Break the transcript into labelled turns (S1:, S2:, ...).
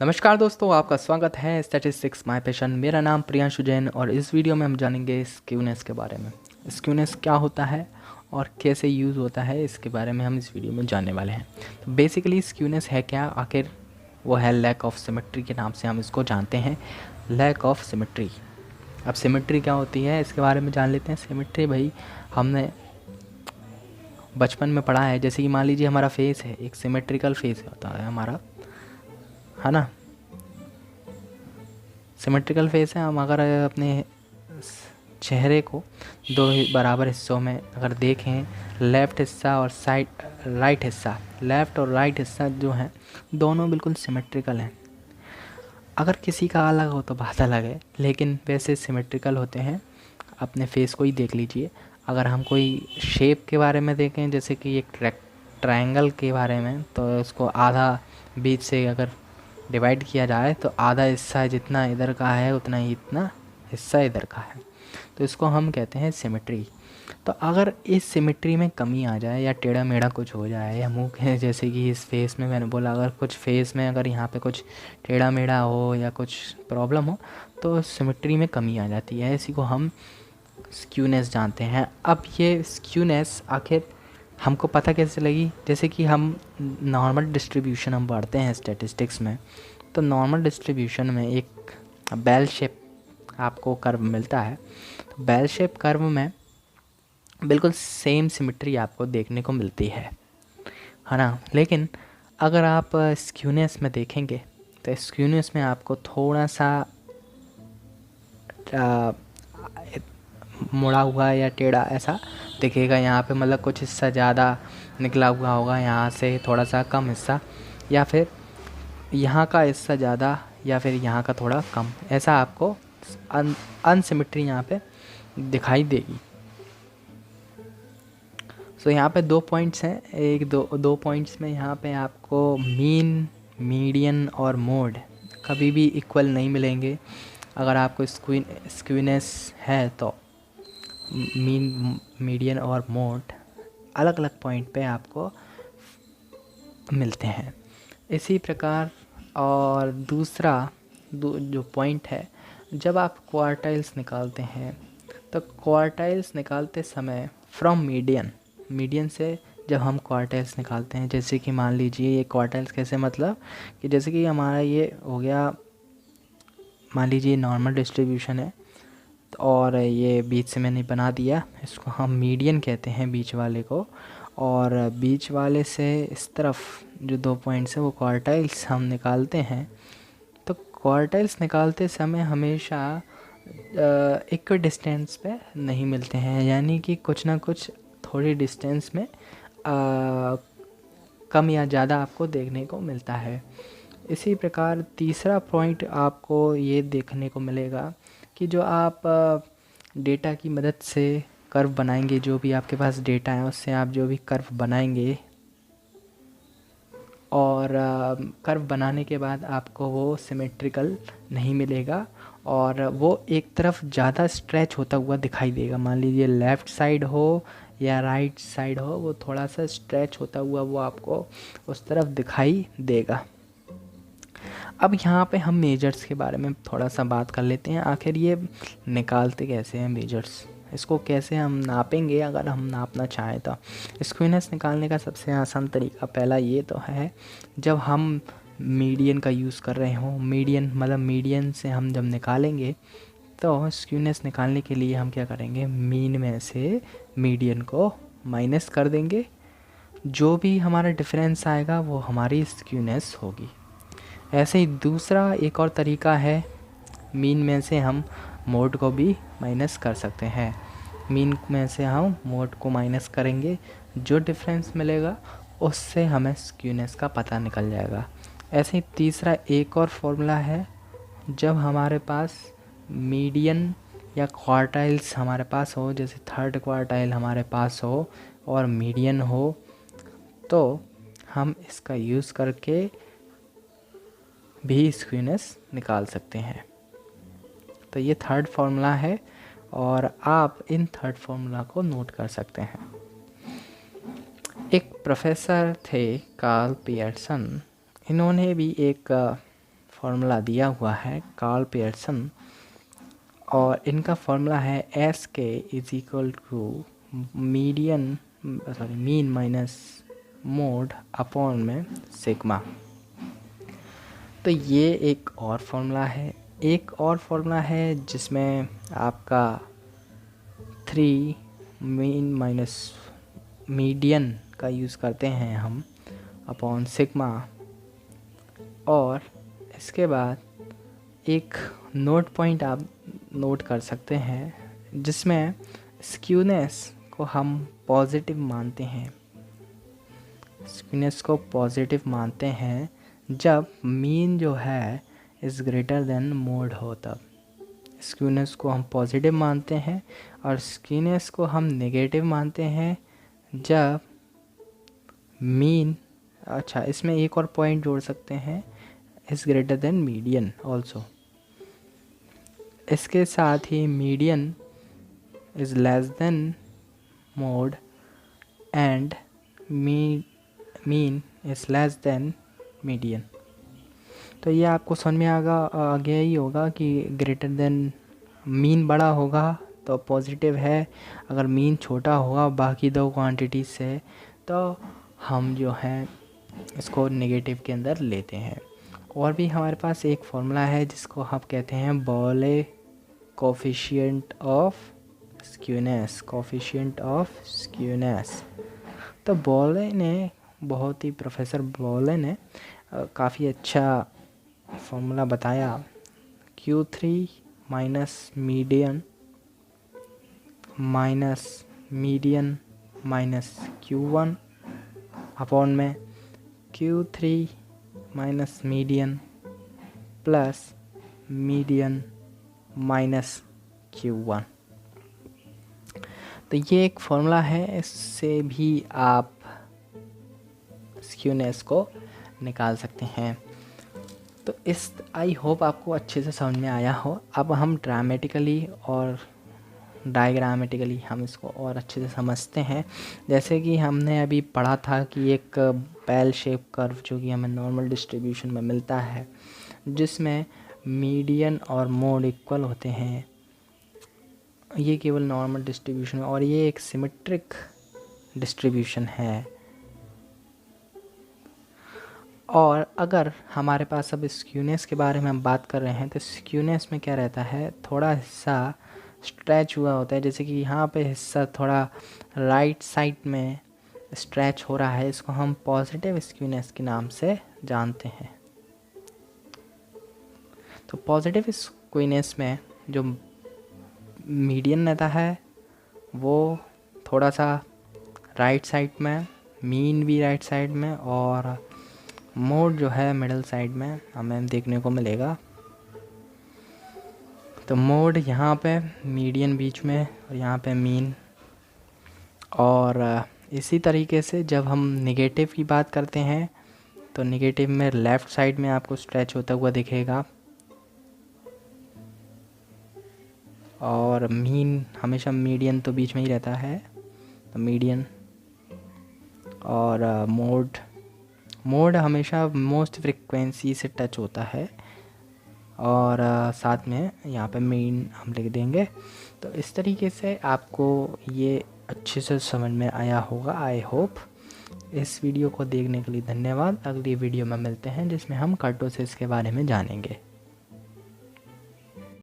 S1: नमस्कार दोस्तों, आपका स्वागत है स्टैटिस्टिक्स माय पैशन। मेरा नाम प्रियांशु जैन और इस वीडियो में हम जानेंगे स्क्यूनेस के बारे में। स्क्यूनेस क्या होता है और कैसे यूज़ होता है, इसके बारे में हम इस वीडियो में जानने वाले हैं। तो बेसिकली स्क्यूनेस है क्या, आखिर वो है लैक ऑफ सिमेट्री के नाम से हम इसको जानते हैं। Lack of symmetry. अब सिमेट्री क्या होती है इसके बारे में जान लेते हैं। सिमेट्री भाई हमने बचपन में पढ़ा है। जैसे कि मान लीजिए हमारा फेस है, एक सिमेट्रिकल फेस होता है हमारा, है ना। सिमेट्रिकल फेस है। हम अगर अपने चेहरे को दो बराबर हिस्सों में अगर देखें, लेफ़्ट हिस्सा और साइड राइट हिस्सा, लेफ़्ट और राइट हिस्सा जो हैं दोनों बिल्कुल सिमेट्रिकल हैं। अगर किसी का अलग हो तो बात अलग है, लेकिन वैसे सिमेट्रिकल होते हैं। अपने फेस को ही देख लीजिए। अगर हम कोई शेप के बारे में देखें, जैसे कि एक ट्रायंगल के बारे में, तो उसको आधा बीच से अगर डिवाइड किया जाए तो आधा हिस्सा जितना इधर का है उतना ही इतना हिस्सा इधर का है, तो इसको हम कहते हैं सिमेट्री। तो अगर इस सिमेट्री में कमी आ जाए या टेढ़ा मेढ़ा कुछ हो जाए या मुंह के, जैसे कि इस फेस में मैंने बोला, अगर कुछ फेस में अगर यहाँ पे कुछ टेढ़ा मेढ़ा हो या कुछ प्रॉब्लम हो तो सिमेट्री में कमी आ जाती है। इसी को हम स्क्यूनेस जानते हैं। अब ये स्क्यूनेस आखिर हमको पता कैसे लगी? जैसे कि हम नॉर्मल डिस्ट्रीब्यूशन हम पढ़ते हैं स्टैटिस्टिक्स में, तो नॉर्मल डिस्ट्रीब्यूशन में एक बेल शेप आपको कर्व मिलता है। तो बेल शेप कर्व में बिल्कुल सेम सिमेट्री आपको देखने को मिलती है ना। लेकिन अगर आप स्क्यूनेस में देखेंगे तो स्क्यूनेस में आपको थोड़ा सा मुड़ा हुआ या टेढ़ा ऐसा दिखेगा। यहाँ पे मतलब कुछ हिस्सा ज़्यादा निकला हुआ होगा, यहाँ से थोड़ा सा कम हिस्सा, या फिर यहाँ का हिस्सा ज़्यादा या फिर यहाँ का थोड़ा कम, ऐसा आपको अनसिमेट्री यहाँ पे दिखाई देगी। सो यहाँ पे दो पॉइंट्स हैं। एक दो पॉइंट्स में यहाँ पे आपको मीन, मीडियन और मोड कभी भी इक्वल नहीं मिलेंगे। अगर आपको स्क्यूनेस है तो मीन, मीडियन और मोड अलग अलग पॉइंट पे आपको मिलते हैं। इसी प्रकार और दूसरा जो पॉइंट है, जब आप क्वार्टाइल्स निकालते हैं तो क्वार्टाइल्स निकालते समय फ्रॉम मीडियन, मीडियन से जब हम क्वार्टाइल्स निकालते हैं, जैसे कि मान लीजिए ये क्वार्टाइल्स कैसे, मतलब कि जैसे कि हमारा ये हो गया, मान लीजिए नॉर्मल डिस्ट्रीब्यूशन है और ये बीच से मैंने बना दिया, इसको हम मीडियन कहते हैं बीच वाले को। और बीच वाले से इस तरफ जो दो पॉइंट्स हैं वो क्वार्टाइल्स हम निकालते हैं। तो क्वार्टाइल्स निकालते समय हमेशा इक्वल डिस्टेंस पे नहीं मिलते हैं, यानी कि कुछ ना कुछ थोड़ी डिस्टेंस में कम या ज़्यादा आपको देखने को मिलता है। इसी प्रकार तीसरा पॉइंट आपको ये देखने को मिलेगा कि जो आप डेटा की मदद से कर्व बनाएंगे, जो भी आपके पास डेटा है उससे आप जो भी कर्व बनाएंगे, और कर्व बनाने के बाद आपको वो सिमेट्रिकल नहीं मिलेगा और वो एक तरफ ज़्यादा स्ट्रेच होता हुआ दिखाई देगा। मान लीजिए लेफ़्ट साइड हो या राइट साइड हो, वो थोड़ा सा स्ट्रेच होता हुआ वो आपको उस तरफ दिखाई देगा। अब यहाँ पे हम मेजर्स के बारे में थोड़ा सा बात कर लेते हैं। आखिर ये निकालते कैसे हैं मेजर्स, इसको कैसे हम नापेंगे अगर हम नापना चाहें तो। स्क्यूनेस निकालने का सबसे आसान तरीका पहला ये तो है, जब हम मीडियन का यूज़ कर रहे हों, मीडियन मतलब मीडियन से हम जब निकालेंगे तो स्क्यूनेस निकालने के लिए हम क्या करेंगे, मीन में से मीडियन को माइनस कर देंगे। जो भी हमारा डिफरेंस आएगा वो हमारी स्क्यूनेस होगी। ऐसे ही दूसरा एक और तरीका है, मीन में से हम मोड को भी माइनस कर सकते हैं। मीन में से हम मोड को माइनस करेंगे, जो डिफरेंस मिलेगा उससे हमें स्क्यूनेस का पता निकल जाएगा। ऐसे ही तीसरा एक और फॉर्मूला है, जब हमारे पास मीडियन या क्वार्टाइल्स हमारे पास हो, जैसे थर्ड क्वार्टाइल हमारे पास हो और मीडियन हो, तो हम इसका यूज़ करके भी स्क्यूनेस निकाल सकते हैं। तो ये थर्ड फार्मूला है और आप इन थर्ड फार्मूला को नोट कर सकते हैं। एक प्रोफेसर थे कार्ल पियर्सन, इन्होंने भी एक फॉर्मूला दिया हुआ है कार्ल पियर्सन, और इनका फॉर्मूला है s k is equal to mean minus mode upon में सिग्मा। तो ये एक और फॉर्मूला है। एक और फॉर्मूला है जिसमें आपका 3 मीन माइनस मीडियन का यूज़ करते हैं हम अपॉन सिग्मा। और इसके बाद एक नोट पॉइंट आप नोट कर सकते हैं जिसमें स्क्यूनेस को हम पॉजिटिव मानते हैं। स्क्यूनेस को पॉजिटिव मानते हैं जब मीन जो है इज़ ग्रेटर देन मोड हो तब। स्क्यूनेस को हम पॉजिटिव मानते हैं और स्क्यूनेस को हम नेगेटिव मानते हैं जब मीन, अच्छा इसमें एक और पॉइंट जोड़ सकते हैं, is greater than median also. इसके साथ ही median is less than mode and mean is less than median. तो ये आपको समझ में आ गया ही होगा कि ग्रेटर देन मीन बड़ा होगा तो पॉजिटिव है, अगर मीन छोटा होगा बाकी दो क्वांटिटी से तो हम जो है इसको नेगेटिव के अंदर लेते हैं। और भी हमारे पास एक फॉर्मूला है जिसको हम कहते हैं बोले coefficient of skewness, coefficient of skewness. तो बोले ने प्रोफेसर बोले ने काफ़ी अच्छा फॉर्मूला बताया, Q3 minus median minus Q1 upon में Q3 minus median plus median minus Q1। तो ये एक फॉर्मूला है, इससे भी आप स्क्यूनेस को निकाल सकते हैं। तो इस आई होप आपको अच्छे से समझ में आया हो। अब हम ड्रामेटिकली और डायग्रामेटिकली हम इसको और अच्छे से समझते हैं। जैसे कि हमने अभी पढ़ा था कि एक बेल शेप कर्व जो कि हमें नॉर्मल डिस्ट्रीब्यूशन में मिलता है जिसमें मीडियन और मोड इक्वल होते हैं, ये केवल नॉर्मल डिस्ट्रीब्यूशन, और ये एक सिमेट्रिक डिस्ट्रीब्यूशन है। और अगर हमारे पास अब स्क्यूनेस के बारे में हम बात कर रहे हैं तो स्क्यूनेस में क्या रहता है, थोड़ा हिस्सा स्ट्रेच हुआ होता है, जैसे कि यहाँ पे हिस्सा थोड़ा राइट साइड में स्ट्रेच हो रहा है, इसको हम पॉजिटिव स्क्यूनेस के नाम से जानते हैं। तो पॉजिटिव स्क्यूनेस में जो मीडियन रहता है वो थोड़ा सा राइट साइड में, मीन भी राइट साइड में, और मोड जो है मिडल साइड में हमें देखने को मिलेगा। तो मोड यहाँ पे, मीडियन बीच में, और यहाँ पे मीन। और इसी तरीके से जब हम नेगेटिव की बात करते हैं तो नेगेटिव में लेफ़्ट साइड में आपको स्ट्रेच होता हुआ दिखेगा, और मीन हमेशा मीडियन तो बीच में ही रहता है, तो मीडियन। और मोड हमेशा मोस्ट फ्रिक्वेंसी से टच होता है, और साथ में यहाँ पे मीन हम लिख देंगे। तो इस तरीके से आपको ये अच्छे से समझ में आया होगा, आई होप। इस वीडियो को देखने के लिए धन्यवाद। अगली वीडियो में मिलते हैं जिसमें हम कर्टोसिस के बारे में जानेंगे।